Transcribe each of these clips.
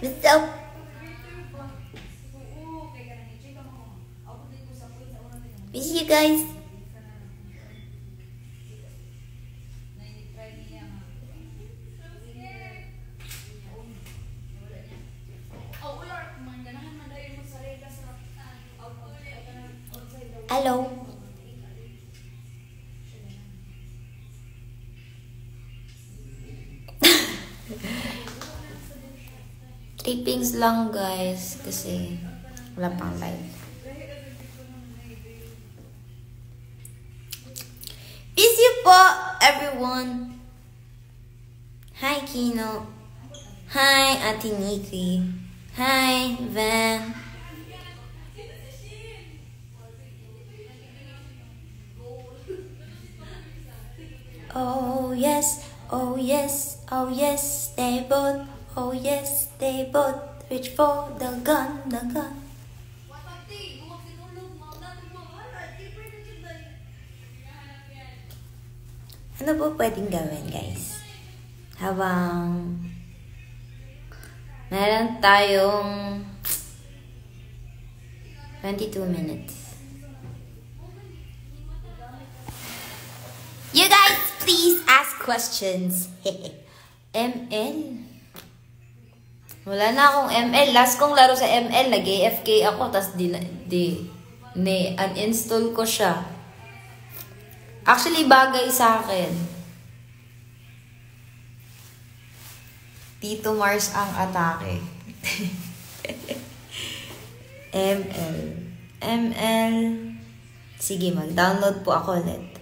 What's up? Miss you guys. Hello. Trippings lang guys kasi wala pang live. Miss you po everyone. Hi Kino. Hi Ate Nikki. Hi Van. Oh yes, oh yes, oh yes, they both, oh yes, they both reach for the gun, the gun. Ano po pwedeng gawin, guys? Habang meron tayong 22 minutes. You guys, please ask questions. ML? Wala na akong ML. Last kong laro sa ML, nag-AFK ako, tas uninstall ko siya. Actually, bagay sa akin. Tito Mars ang atake. ML. Sige, mag-download po ako ulit.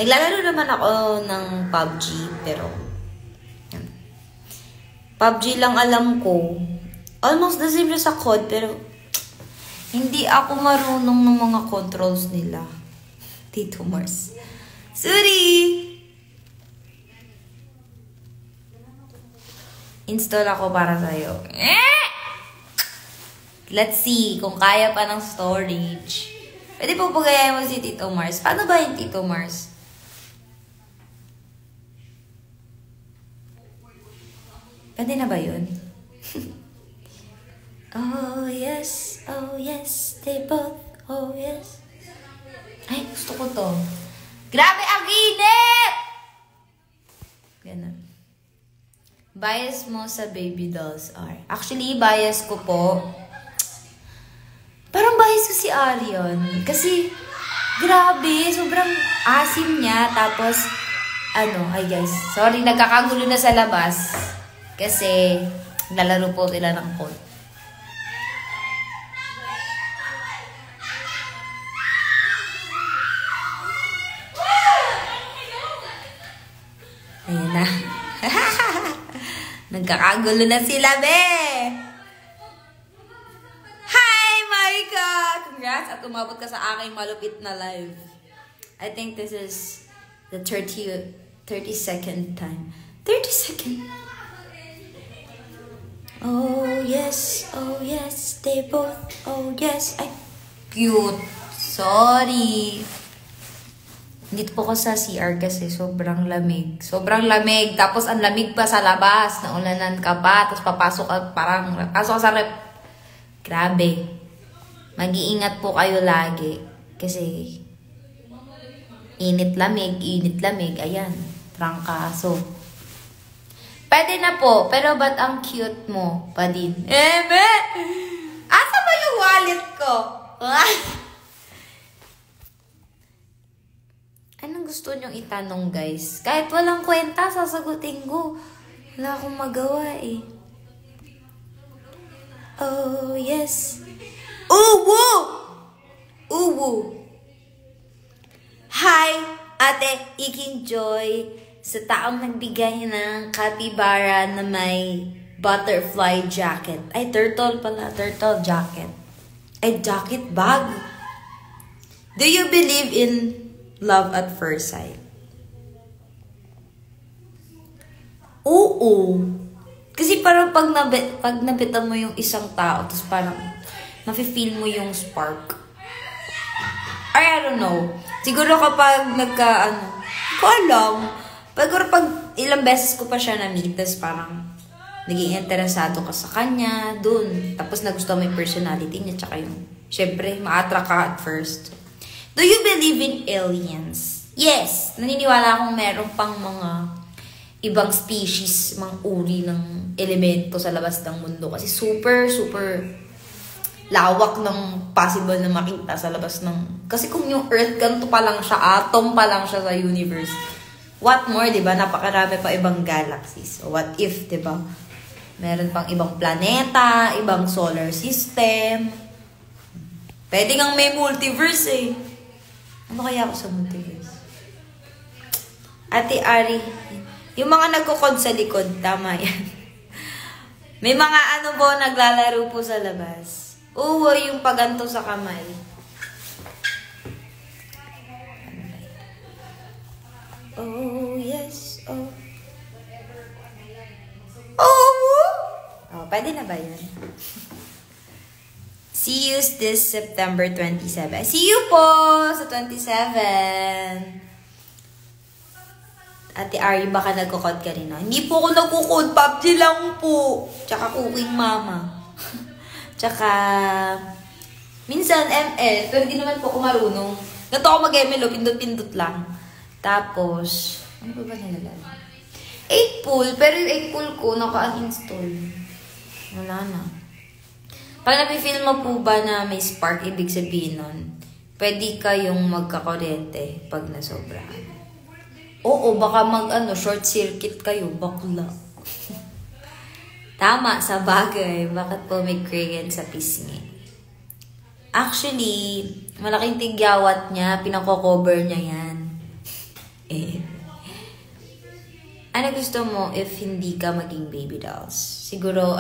Naglalaro naman ako ng PUBG, pero yan. PUBG lang alam ko. Almost the same sa COD, pero hindi ako marunong ng mga controls nila. Tito Mars. Sorry! Install ako para sa'yo. Let's see kung kaya pa ng storage. Pwede po pagaya mo si Tito Mars. Paano ba yung Tito Mars? Pwede na ba yun? Oh yes, they both, oh yes. Ay, gusto ko to. Grabe, ang init! Ganun. Bias mo sa baby dolls are. Actually, bias ko po. Parang bias ko si Arion. Kasi, grabe, sobrang asim niya. Tapos, ay guys, sorry, nagkakagulo na sa labas. Kasi, lalaro po sila ng code. Ayan na. Nagkakagulo na sila, be! Hi, Maika! Congrats at umabot ka sa aking malupit na live. I think this is the 32nd time. 32nd? Oh yes, they both, oh yes. Ay, cute. Sorry. Dito po ko sa CR kasi sobrang lamig. Sobrang lamig. Tapos ang lamig pa sa labas. Naulanan ka pa. Tapos papasok ka parang pasok ka sa rep. Grabe. Mag-iingat po kayo lagi. Kasi init-lamig. Ayan. Trangkaso. Pwede na po. Pero ba't ang cute mo pa din? Eme! Asa ba yung wallet ko? Anong gusto nyong itanong, guys? Kahit walang kwenta, sasagutin ko. Wala akong magawa, eh. Oh, yes. Uwu! Uwu! Hi, Ate Iking Joy. Sa taong nagbigay ng capybara na may butterfly jacket. Ay, turtle pala. Turtle jacket. Ay, jacket bag. Do you believe in love at first sight? Oo. Kasi parang pag nabitan mo yung isang tao, tapos parang nafe-feel mo yung spark. I don't know. Siguro kapag ko alam. Siguro pag ilang beses ko pa siya na-meet, tapos parang naging interesado ka sa kanya, dun. Tapos nagustuhan mo yung personality niya, tsaka yung, syempre, ma-attract ka at first. Do you believe in aliens? Yes! Naniniwala akong meron pang mga ibang species, mga uri ng elemento sa labas ng mundo. Kasi super lawak ng possible na makita sa labas ng... Kasi kung yung Earth, ganito pa lang siya, atom pa lang siya sa universe. What more, di ba? Napakarami pa ibang galaxies. So, what if, di ba? Meron pang ibang planeta, ibang solar system. Pwede ngang may multiverse eh. Ano kaya ako sa multiverse? Ate Ari, yung mga nagkukod sa likod, tama yan. May mga ano po, naglalaro po sa labas. Oo, yung paganto sa kamay. Oh, yes, oh. Oh, pwede na ba yan? See you this September 27. See you po sa 27. Ate Ari, baka nagkukod ka rin, no? Hindi po ako nagkukod. PUBG lang po. Tsaka cooking mama. Tsaka, minsan ML. Pero di naman po ako marunong. Ganito ako mag-ML, pindot-pindot lang. Tapos, ano ba nilalala? 8 pool. Pero yung 8 pool ko, naka-uninstall. Wala na. Pag napifeel mo po ba na may spark, ibig sabihin nun, pwede kayong magkakuryente pag nasobrahan. Oo, baka short circuit kayo, bakla. Tama, sa bagay. Bakit po may crayon sa pisngi? Actually, malaking tigyawat niya, pinako-cover niya yan. Ano gusto mo if hindi ka maging baby dolls? Siguro,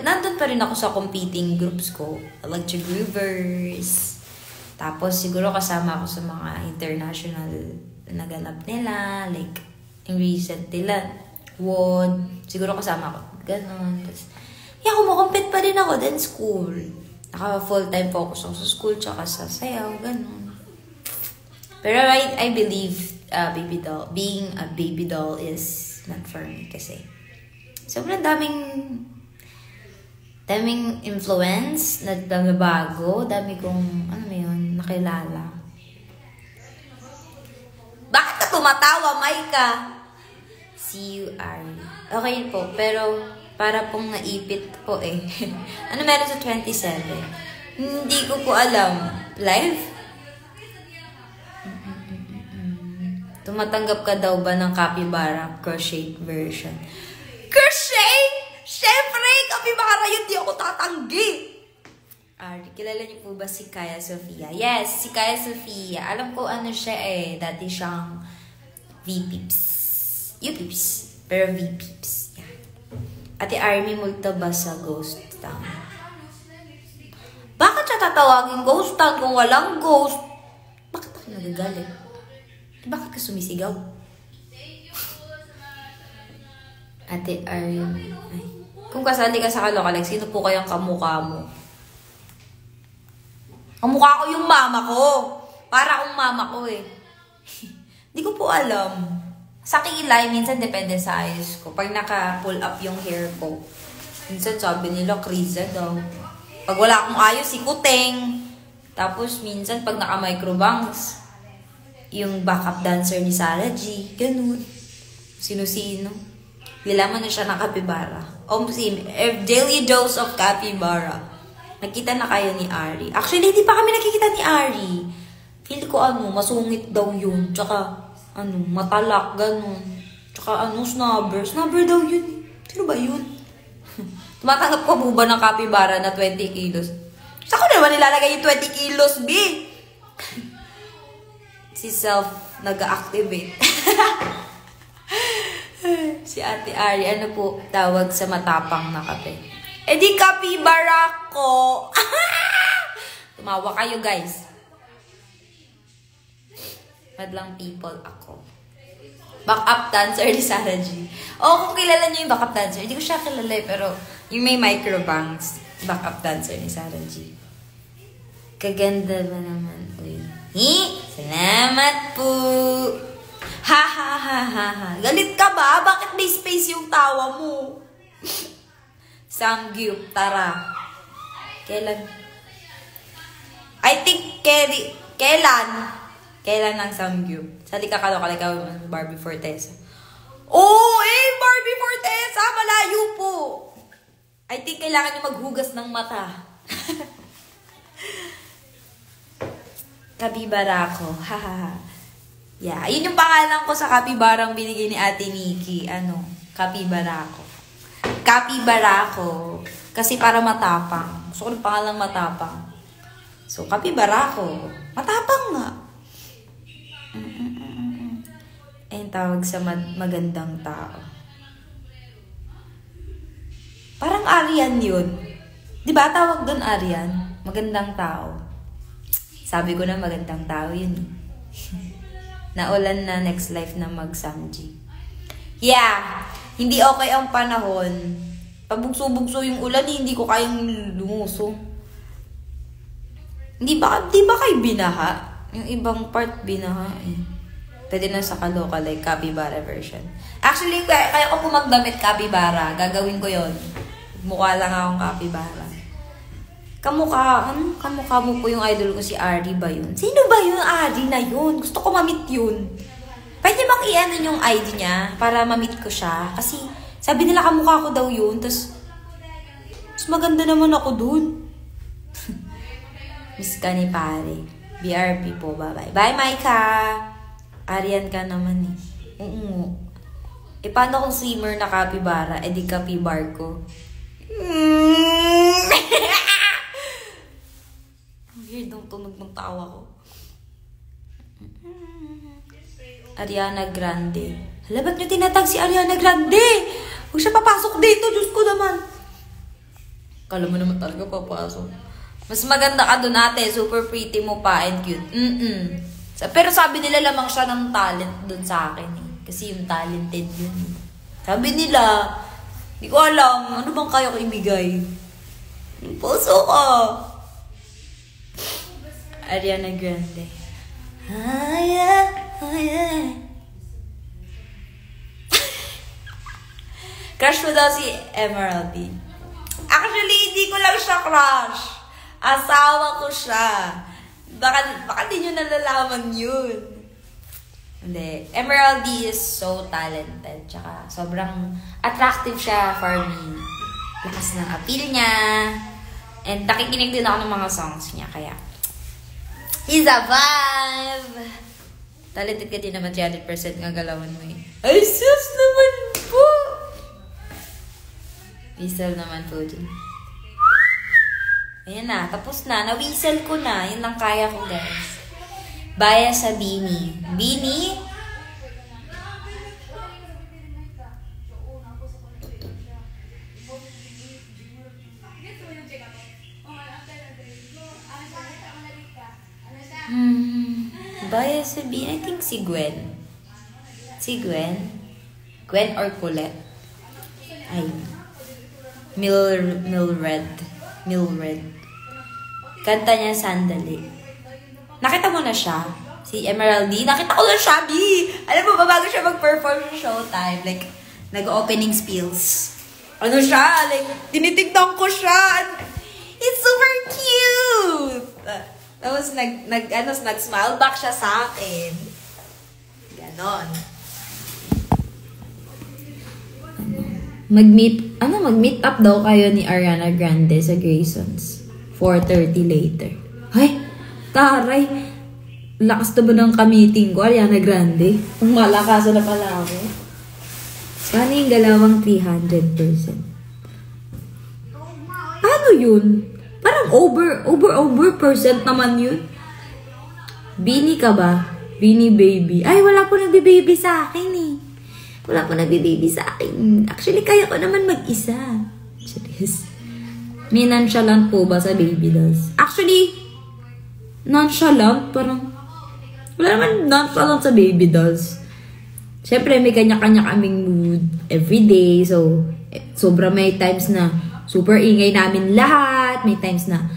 nandun pa rin ako sa competing groups ko. Electric Groovers. Tapos, siguro kasama ako sa mga international naganap nila. Like, yung recent nila. Wood. Siguro kasama ako. Ganon. Tapos, kumakompete pa rin ako. Then, school. Naka full-time focus ako sa school tsaka sa sayaw. Ganon. Pero I believe being a baby doll is not for me kasi sobrang daming influence na bago, dami kong, nakilala. Bakit ka tumatawa, Maika? See you, Ari. Okay po, pero para pong naipit po eh. Ano meron sa 27? Hindi ko po alam. Live? Tumatanggap ka daw ba ng capybara crochet version? Crochet? Siyempre, capybara yun, di ako tatanggi. Ari, kilala niyo po ba si Kaya Sofia? Yes, si Kaya Sofia. Alam ko ano siya eh. Dati siyang V-Pips. U-Pips. Pero V-Pips. Yan. Ate Army, multa ba sa ghost town? Bakit siya tatawagin ghost town kung walang ghost? Bakit ako nagagalit? Bakit ka sumisigaw? Ate Army. Kung kasali ka sa Kalocalex, sino po kayang kamukha mo? Kamukha ko yung mama ko. Para akong mama ko eh. Hindi ko po alam. Sa kilay, minsan depende sa ayos ko. Pag naka-pull up yung hair ko, minsan sabi nila, Kriza daw. Pag wala akong ayos, si Kuteng. Tapos minsan pag naka-microbangs, yung backup dancer ni Sarah G. Ganun. Sino-sino. Nilaman na siya ng capybara. Daily dose of capybara. Nakita na kayo ni Ari. Actually, hindi pa kami nakikita ni Ari. Feel ko masungit daw yun. Tsaka, matalak, ganun. Tsaka, snubber. Snubber daw yun. Sino ba yun? Tumatanggap ko po ba ng capybara na 20 kilos? Saan ko naman nilalagay yung 20 kilos, B? Si Self nag-activate. Si Ate Ari, ano po tawag sa matapang na kape? Eh di capybara ko. Tumawa kayo, guys. Madlang people ako. Backup dancer ni Sarah G. Kung kilala niyo yung backup dancer, hindi ko siya kilala pero yung may microbangs, backup dancer ni Sarah G. Kaganda ba naman? Uy. Salamat po. Ha ha ha ha ha. Galit ka ba? Bakit may space yung tawa mo? Samgyup, tara. Kailan? I think, kailan? Kailan ang Samgyup? Sali ka kalok-kalikaw Barbie Fortesa. Oh, Barbie Fortesa! Malayo po! I think kailangan niyo maghugas ng mata. Kapibara ko. Hahaha. Yeah, ayun yung pangalan ko sa kapibarang binigay ni Ate Nikki. Kapibara ko. Kapibara ko. Kasi para matapang. Gusto ko ng pangalang matapang. So, kapibara ko. Matapang nga. Ayun tawag sa magandang tao. Parang Aryan yun. Diba tawag doon Aryan? Magandang tao. Sabi ko na magandang tao yun. Naulan na next life na mag-Samji. Yeah! Hindi okay ang panahon. Pag bugso-bugso yung ulan, hindi ko kayang lumuso. Di ba kayo binaha? Yung ibang part binaha eh. Pwede na sa kaloka like capybara version. Actually, kaya ko magdamit capybara. Gagawin ko yon. Mukha lang akong capybara. Kamukha mo po yung idol ko si Ari ba yun? Sino ba yung Ari na yun? Gusto ko ma-meet yun. Pwede bang i-ano yung ID niya para ma-meet ko siya? Kasi sabi nila kamukha ko daw yun. Tapos maganda naman ako dun. Miss ka ni pare. BRP po. Bye-bye. Bye, Maika! Arian ka naman eh. Oo. Paano kung swimmer na capybara? Di capibar ko. Weird ang tunog ng tawa ko. Ariana Grande. Hala, ba't nyo tinatag si Ariana Grande? Huwag siya papasok dito. Diyos ko naman. Kala mo naman talaga papasok. Mas maganda ka dun ate. Super pretty mo pa and cute. Pero sabi nila lamang siya ng talent dun sa akin eh. Kasi yung talented yun eh. Sabi nila, di ko alam, ano bang kaya ko ibigay? Puso ko. Ariana Grande. Crush mo daw si Emeraldy. Actually, hindi ko lang siya crush. Asawa ko siya. Baka di nyo nalalaman yun. Hindi. Emeraldy is so talented. Tsaka sobrang attractive siya for me. Lakas ng appeal niya. And nakikinig din ako ng mga songs niya. Kaya, he's a vibe! Talented ka din naman 300% nga galawan mo eh. Ay, sus naman po! Whistle naman po dyan. Ayan na, tapos na. Na-whistle ko na. Yun ang kaya ko, guys. Baya sa Bini. Bini? Baya sa Bini. I think si Gwen. Si Gwen? Gwen or Colette? Ay. Milred. Kanta niya Sandali. Nakita mo na siya? Si Emeraldy? Nakita ko na siya, B! Alam mo ba, bago siya mag-perform sa Showtime, like, nag-opening spills. Ano siya? Like, tinitignan ko siya. It's super cute! Tapos, nag-smile back siya sa akin. Ganon. Mag-meet up daw kayo ni Ariana Grande sa Graysons. 4:30 later. Ay, taray. Lakas na ba ng ka-meeting ko, Ariana Grande? Kung malakasan na pala ako. Paano yung galawang 300%? Paano yun? Parang over percent naman yun. Bini ka ba? Bini baby. Ay, wala po nagbe-baby sa akin eh. Wala po nagbe-baby sa akin. Actually, kaya ko naman mag-isa. Serious. May nonchalant po ba sa baby dolls? Actually, nonchalant. Parang, wala naman nonchalant sa baby dolls. Siyempre, may kanya-kanya kaming mood everyday. So, sobra may times na super ingay namin lahat. May times na,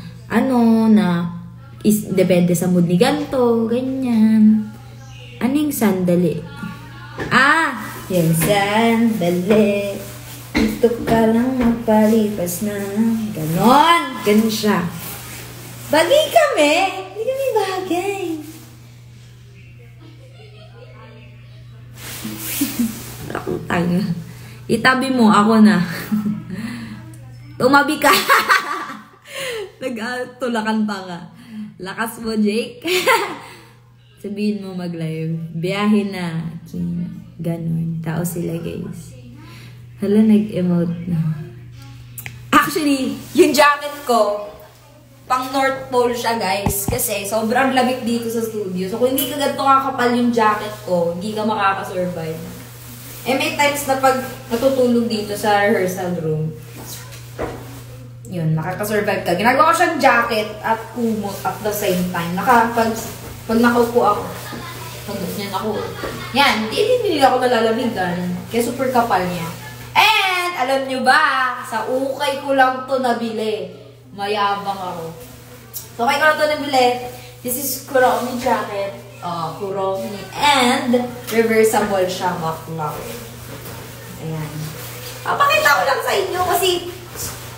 depende sa mood ni ganto, ganyan. Anong sandali? Yan sandali. Ito ka lang magpalipas na. Ganon. Ganon siya. Bagay kami. Hindi kami bagay. Akong tanga. Itabi mo, ako na. Tumabi ka. Nagtulakan pa ka. Lakas mo, Jake. Sabihin mo mag-live. Biyahe na. Ganon. Tao sila, guys. Hala, nag-emote na. Actually, yung jacket ko, pang North Pole siya, guys. Kasi sobrang lamig dito sa studio. So, kung hindi ka ganito kakapal yung jacket ko, hindi ka makakasurvive. Eh, may times na pag natutulog dito sa rehearsal room, yun, nakakasurvive ka. Ginagawa ko siyang jacket at kumot at the same time. Pag nakaupo ako, pagod niyan ako. Yan, hindi ako nalalamigan. Kaya super kapal niya. And, alam nyo ba, sa ukay ko lang to nabili. Mayabang ako. So, ukay ko lang to nabili. This is Kuromi jacket. Kuromi. And, reversible siya, maklak. Ayan. Pakita ko lang sa inyo kasi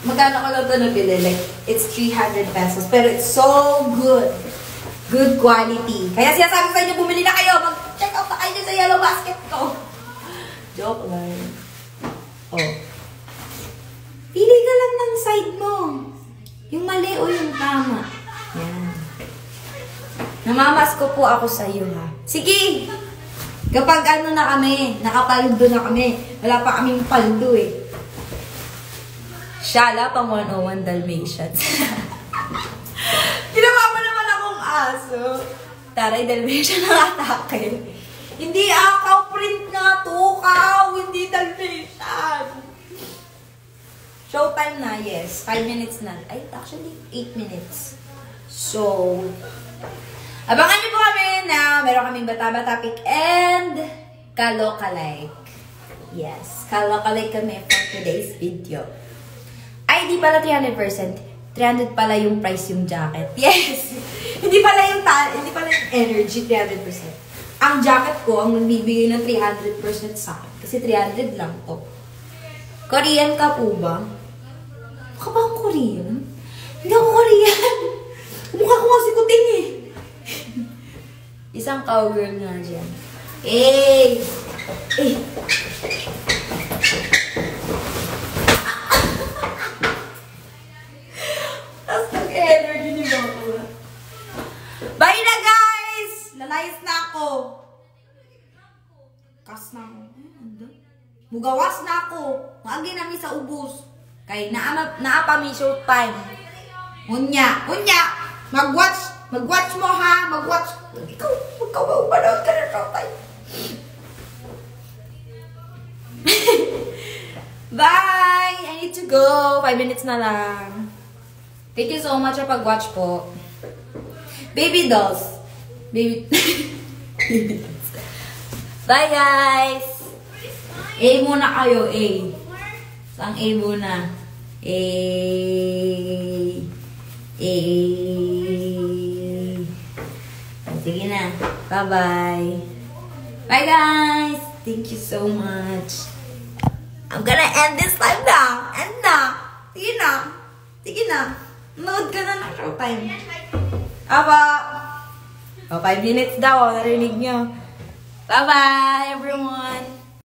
magkano ko lang ito nabili. Like, it's 300 pesos. Pero it's so good. Good quality. Kaya sinasabi sa inyo, bumili na kayo. Mag-check out na kayo sa yellow basket ko. Joke lang. Oh. Pili ka lang ng side mo. Yung mali o yung tama. Yan. Namamas ko po ako sa iyo, ha. Sige! Kapag ano na kami, nakapaldo na kami. Wala pa kaming paldo, eh. Shala, pang 101 Dalmatians. Ginawa mo naman akong aso. Taray, Dalmatian ang atake. Hindi akaw, print nga tukaw. Hindi Dalmatian. Showtime na, yes. 5 minutes na. Ay, actually, 8 minutes. So, abangan niyo po kami na meron kaming bata-bata pick and kalokalike. Yes, kalokalike kami for today's video. Ay, di pala 300%. 300 pala yung price yung jacket. Yes! Hindi pala yung energy, 300%. Ang jacket ko, ang nagbibigay ng 300% sa akin. Kasi 300 lang to. Korean ka po ba? Mukha ba akong Korean? Hindi ako Korean. Mukha ko kasi kuting eh. Isang cowgirl nga dyan. Eh! Eh! Tapos nag-energy ni Bako. Bye na, guys! Lalayas na ako. Kas na ako. Mugawas na ako. Maagi namin sa ubos. Kay naapa mi short time. Unya. Mag-watch mo, ha? Mag-watch. Ikaw magkawawala ka na short time. Bye! I need to go. 5 minutes na lang. Thank you so much sa pag-watch po. Baby dolls. Baby dolls. Bye, guys! A muna kayo, A. Sang A muna. A. Sige na. Bye-bye. Bye, guys! Thank you so much. I'm gonna end this live now. End na. Sige na. Sige na. Nood ka na ng showtime. Aba. 5 minutes daw. Narinig nyo. Bye-bye, everyone.